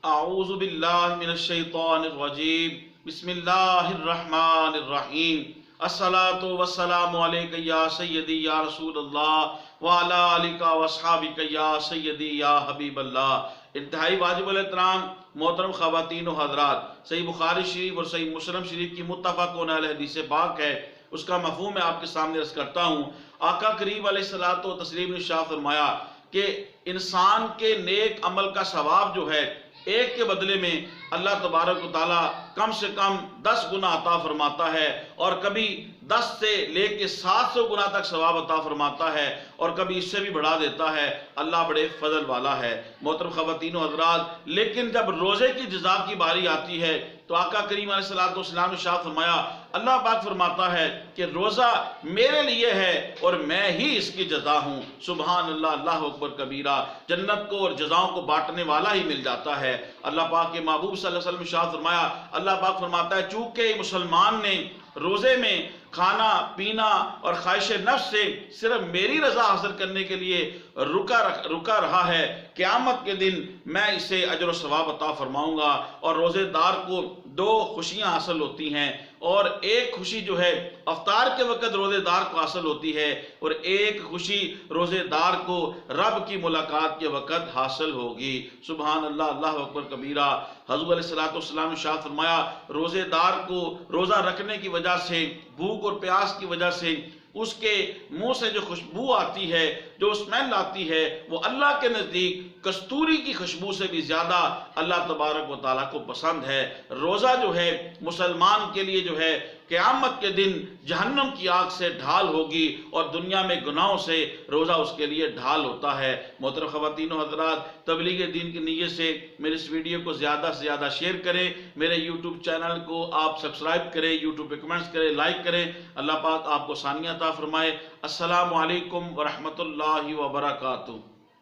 اعوذ باللہ من الشیطان الرجیم بسم اللہ الرحمن الرحیم الصلاۃ والسلام علیک یا سیدی یا رسول اللہ وعلی آلک واصحابک یا سیدی یا حبیب اللہ۔ انتہائی واجب الاحترام محترم خواتین و حضرات، صحیح بخاری شریف اور صحیح مسلم شریف کی متفق علیہ حدیث پاک ہے، اس کا مفہوم میں آپ کے سامنے عرض کرتا ہوں۔ آقا کریم علیہ الصلوۃ والتسلیم نے ارشاد فرمایا کہ انسان کے نیک عمل کا ثواب جو ہے ایک کے بدلے میں اللہ تبارک و تعالیٰ کم سے کم 10 گنا عطا فرماتا ہے، اور کبھی 10 سے لے کے 700 گنا تک ثواب عطا فرماتا ہے، اور کبھی اس سے بھی بڑھا دیتا ہے۔ اللہ بڑے فضل والا ہے۔ محترم خواتین و حضرات، لیکن جب روزے کی جزا کی باری آتی ہے تو آقا کریم علیہ الصلوۃ والسلام نے ارشاد فرمایا، اللہ پاک فرماتا ہے کہ روزہ میرے لیے ہے اور میں ہی اس کی جزا ہوں۔ سبحان اللہ، اللہ اکبر کبیرہ۔ جنت کو اور جزاؤں کو بانٹنے والا ہی مل جاتا ہے۔ اللہ پاک کے محبوب صلی اللہ علیہ وسلم نے ارشاد فرمایا، اللہ پاک فرماتا ہے چونکہ مسلمان نے روزے میں کھانا پینا اور خواہش نفس سے صرف میری رضا حاصل کرنے کے لیے رکا رہا ہے، قیامت کے دن میں اسے اجر و ثواب عطا فرماؤں گا۔ اور روزے دار کو 2 خوشیاں حاصل ہوتی ہیں، اور ایک خوشی جو ہے افطار کے وقت روزے دار کو حاصل ہوتی ہے، اور ایک خوشی روزے دار کو رب کی ملاقات کے وقت حاصل ہوگی۔ سبحان اللہ، اللہ اکبر کبیرہ۔ حضور علیہ الصلوۃ والسلام نے ارشاد فرمایا، روزے دار کو روزہ رکھنے کی وجہ سے، بھوک اور پیاس کی وجہ سے اس کے منہ سے جو خوشبو آتی ہے، جو اسمیل آتی ہے، وہ اللہ کے نزدیک کستوری کی خوشبو سے بھی زیادہ اللہ تبارک و تعالیٰ کو پسند ہے۔ روزہ جو ہے مسلمان کے لیے جو ہے قیامت کے دن جہنم کی آگ سے ڈھال ہوگی، اور دنیا میں گناہوں سے روزہ اس کے لیے ڈھال ہوتا ہے۔ محترم خواتین و حضرات، تبلیغ دین کی نیت سے میرے اس ویڈیو کو زیادہ سے زیادہ شیئر کریں، میرے یوٹیوب چینل کو آپ سبسکرائب کریں، یوٹیوب پہ کمنٹس کریں، لائک کریں۔ اللہ پاک آپ کو آسانیاں عطا فرمائے۔ السلام علیکم ورحمۃ اللہ وبرکاتہ۔